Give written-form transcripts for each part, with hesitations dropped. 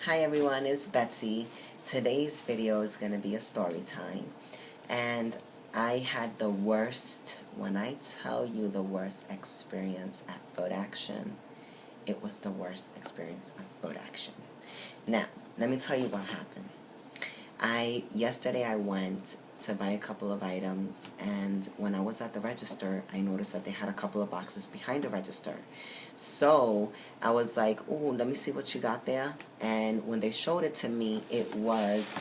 Hi everyone, it's Betsy. Today's video is going to be a story time. And I had the worst, when I tell you the worst experience at Footaction, it was the worst experience at Footaction. Now, let me tell you what happened. Yesterday I went to buy a couple of items, and when I was at the register, I noticed that they had a couple of boxes behind the register. So I was like, "Oh, let me see what you got there." And when they showed it to me, it was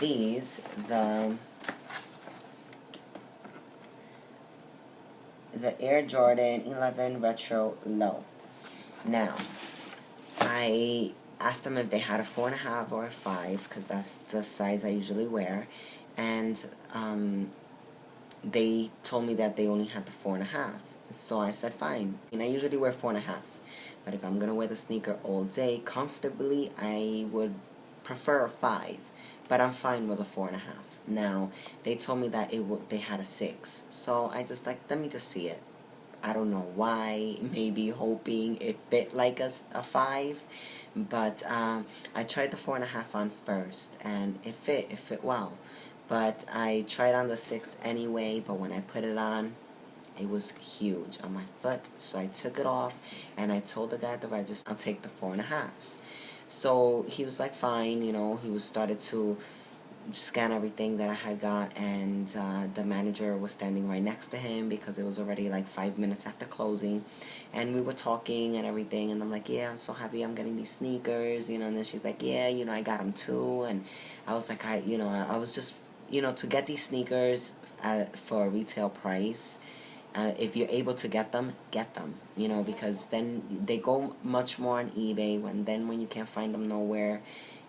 these, the Air Jordan 11 Retro Low. Now, I asked them if they had a 4.5 or a 5, because that's the size I usually wear, and they told me that they only had the 4.5. So I said fine. And I usually wear 4.5, but if I'm gonna wear the sneaker all day comfortably, I would prefer a 5, but I'm fine with a 4.5. Now they told me that they had a 6, so I just like, let me just see it. I don't know why, maybe hoping it fit like a 5, but I tried the 4.5 on first, and it fit well. But I tried on the 6 anyway, but when I put it on, it was huge on my foot. So I took it off, and I told the guy at the register, I'll take the 4.5s. So he was like, fine, he started to scan everything that I had got, and the manager was standing right next to him because it was already like 5 minutes after closing, and we were talking and everything, and I'm like, yeah, I'm so happy I'm getting these sneakers, and then she's like, yeah, I got them too. And I was like, I was just, to get these sneakers for a retail price, if you're able to get them, because then they go much more on eBay. When you can't find them nowhere,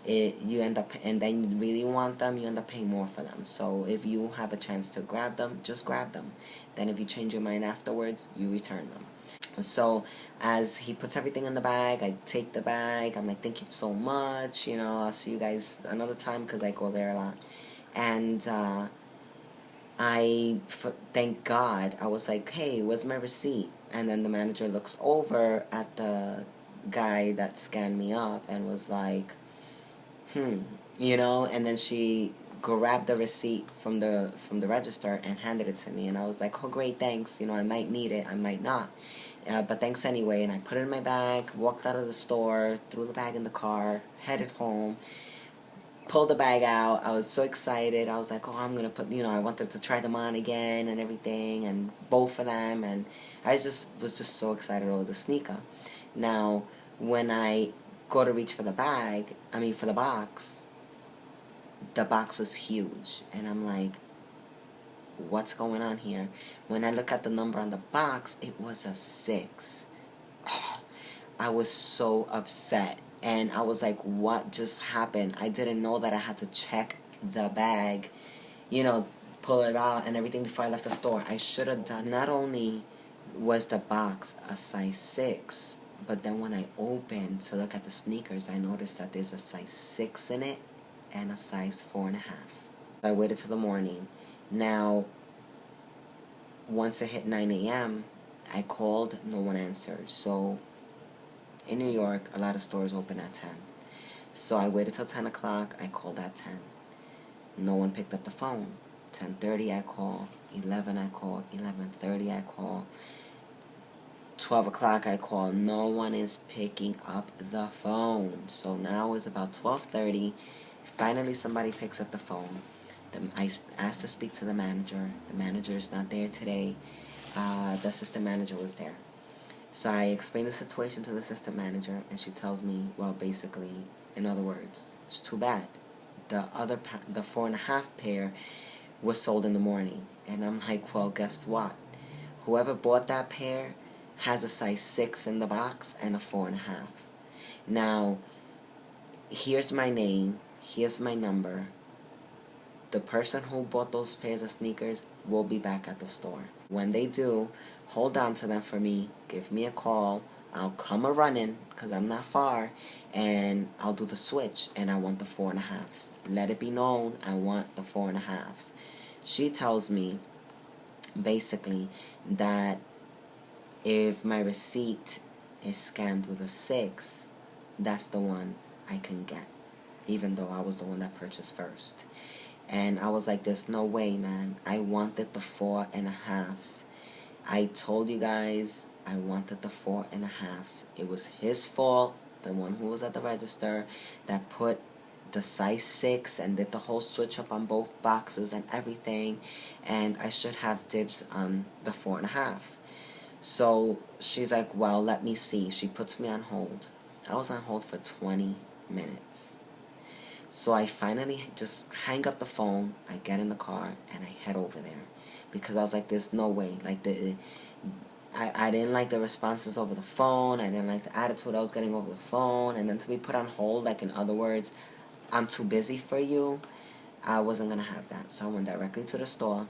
you end up, and then you really want them, you end up paying more for them. So if you have a chance to grab them, just grab them. Then if you change your mind afterwards, you return them. So as he puts everything in the bag, I take the bag. I'm like, thank you so much. I'll see you guys another time, because I go there a lot. And thank God, I was like, hey, where's my receipt? And then the manager looks over at the guy that scanned me up and was like, and then she grabbed the receipt from the register and handed it to me, and I was like, oh great, thanks, I might need it, I might not, but thanks anyway. And I put it in my bag, walked out of the store, threw the bag in the car, headed home, pulled the bag out. I was so excited. I was like, oh, I'm gonna put, I wanted to try them on again and everything, and both of them, and I was just so excited over the sneaker. Now when I go to reach for the box, the box was huge, and I'm like, what's going on here? When I look at the number on the box, it was a 6. I was so upset, and I was like, what just happened? I didn't know that I had to check the bag, pull it out and everything before I left the store. I should have done. Not only was the box a size 6, but then when I opened to look at the sneakers, I noticed that there's a size 6 in it and a size 4.5. I waited till the morning. Now, once it hit 9 a.m., I called, no one answered. So in New York, a lot of stores open at 10. So I waited till 10 o'clock, I called at 10. No one picked up the phone. 10:30 I call, 11 I call, 11:30 I call, 12 o'clock I call. No one is picking up the phone. So now it's about 12:30. Finally somebody picks up the phone. I asked to speak to the manager. The manager is not there today. The assistant manager was there. So I explained the situation to the assistant manager, and she tells me, well, basically, in other words, it's too bad. The 4.5 pair was sold in the morning. And I'm like, well, guess what? Whoever bought that pair has a size 6 in the box and a 4.5. Now, here's my name, here's my number. The person who bought those pairs of sneakers will be back at the store. When they do, hold on to them for me, give me a call, I'll come a-running, because I'm not far, and I'll do the switch, and I want the 4.5s. Let it be known, I want the 4.5s. She tells me, basically, that if my receipt is scanned with a 6, that's the one I couldn't get, even though I was the one that purchased first. And I was like, there's no way, man. I wanted the 4.5s. I told you guys I wanted the 4.5s. It was his fault, the one who was at the register, that put the size 6 and did the whole switch up on both boxes and everything. And I should have dibs on the 4.5. So she's like, well, let me see. She puts me on hold. I was on hold for 20 minutes. So I finally just hang up the phone, I get in the car, and I head over there. Because I was like, there's no way. Like, I didn't like the responses over the phone. I didn't like the attitude I was getting over the phone. And then to be put on hold, like in other words, I'm too busy for you. I wasn't going to have that. So I went directly to the store.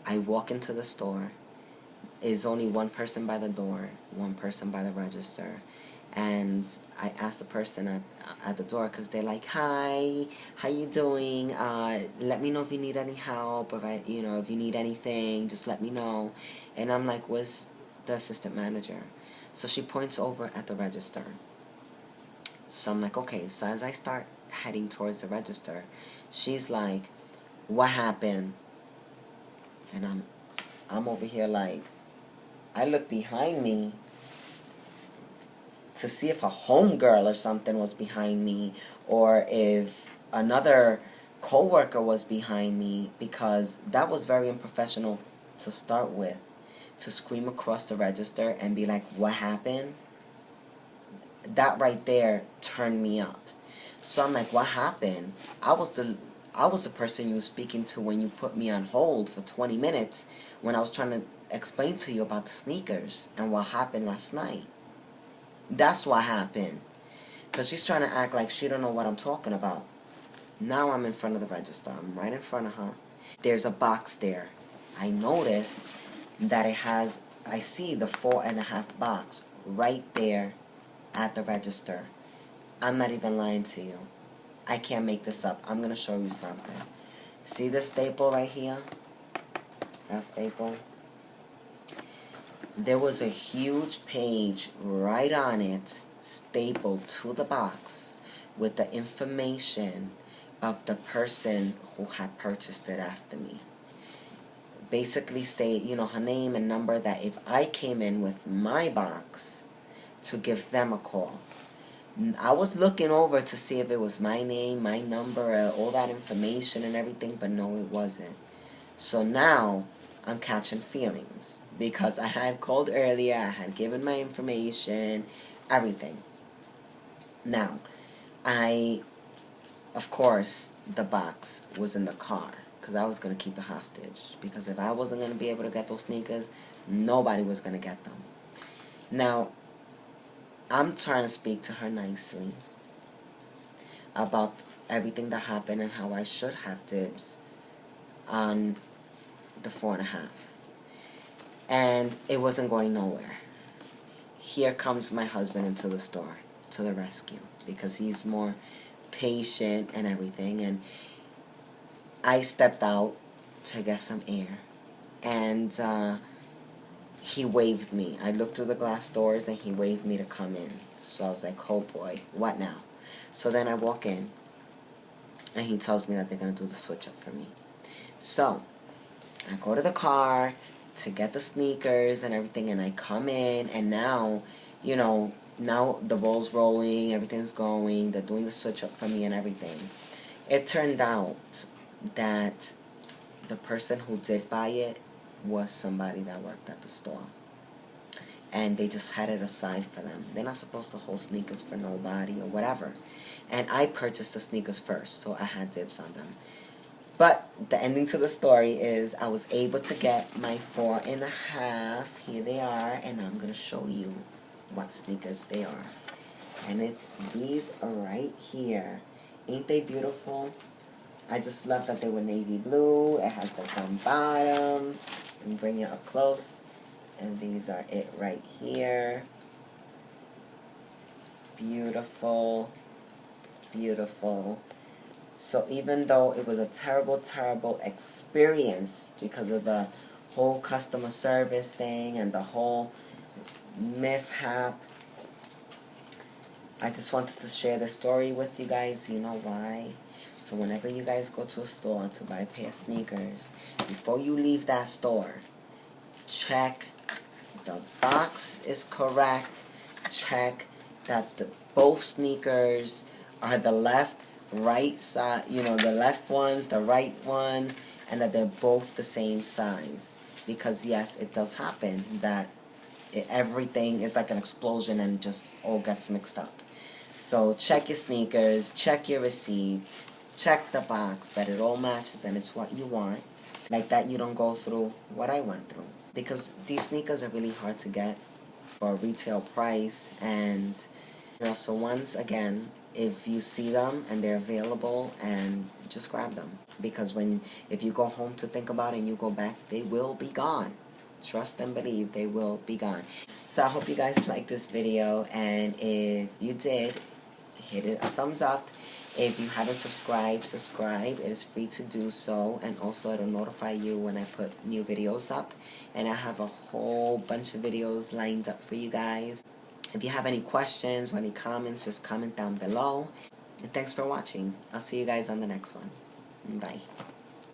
I walk into the store. There's only one person by the door, one person by the register. And I asked the person at the door, because they're like, hi, how you doing? Let me know if you need any help, or if you need anything, just let me know. And I'm like, where's the assistant manager? So she points over at the register. So I'm like, okay. So as I start heading towards the register, she's like, what happened? And I'm over here like, I look behind me to see if a homegirl or something was behind me, or if another coworker was behind me, because that was very unprofessional to start with, to scream across the register and be like, what happened? That right there turned me up. So I'm like, what happened? I was the person you were speaking to when you put me on hold for 20 minutes when I was trying to explain to you about the sneakers and what happened last night. That's what happened. Because she's trying to act like she don't know what I'm talking about. Now I'm in front of the register. I'm right in front of her. There's a box there. I notice that I see the 4.5 box right there at the register. I'm not even lying to you. I can't make this up. I'm going to show you something. See this staple right here? That staple? There was a huge page right on it, stapled to the box, with the information of the person who had purchased it after me. Basically state, her name and number, that if I came in with my box, to give them a call. I was looking over to see if it was my name, my number, all that information and everything, but no, it wasn't. So now I'm catching feelings, because I had called earlier, I had given my information, everything. Now, of course, the box was in the car, because I was going to keep it hostage. Because if I wasn't going to be able to get those sneakers, nobody was going to get them. Now, I'm trying to speak to her nicely about everything that happened and how I should have dibs on the 4.5. And it wasn't going nowhere. Here comes my husband into the store to the rescue, because he's more patient and everything. And I stepped out to get some air, and he waved me. I looked through the glass doors and he waved me to come in. So I was like, oh boy, what now? So then I walk in and he tells me that they're going to do the switch up for me. So I go to the car to get the sneakers and everything, and I come in, and now, now the ball's rolling, everything's going, they're doing the switch up for me and everything. It turned out that the person who did buy it was somebody that worked at the store, and they just had it aside for them. They're not supposed to hold sneakers for nobody or whatever. And I purchased the sneakers first, so I had dibs on them. But the ending to the story is I was able to get my 4.5. Here they are, and I'm going to show you what sneakers they are. And it's these are right here. Ain't they beautiful? I just love that they were navy blue. It has the gum bottom. Let me bring you up close. And these are it right here. Beautiful. Beautiful. So even though it was a terrible, terrible experience because of the whole customer service thing and the whole mishap, I just wanted to share the story with you guys. You know why? So whenever you guys go to a store to buy a pair of sneakers, before you leave that store, check the box is correct. Check that both sneakers are the left, right side, the left ones, the right ones, and that they're both the same size. Because yes, it does happen that everything is like an explosion and just all gets mixed up. So check your sneakers, check your receipts, check the box that it all matches and it's what you want. Like that you don't go through what I went through. Because these sneakers are really hard to get for a retail price. And so once again, if you see them and they're available, and just grab them. Because if you go home to think about it and you go back, they will be gone. Trust and believe, they will be gone. So I hope you guys liked this video, and if you did, hit it a thumbs up. If you haven't subscribed, subscribe. It is free to do so, and also it'll notify you when I put new videos up. And I have a whole bunch of videos lined up for you guys. If you have any questions or any comments, just comment down below. And thanks for watching. I'll see you guys on the next one. Bye.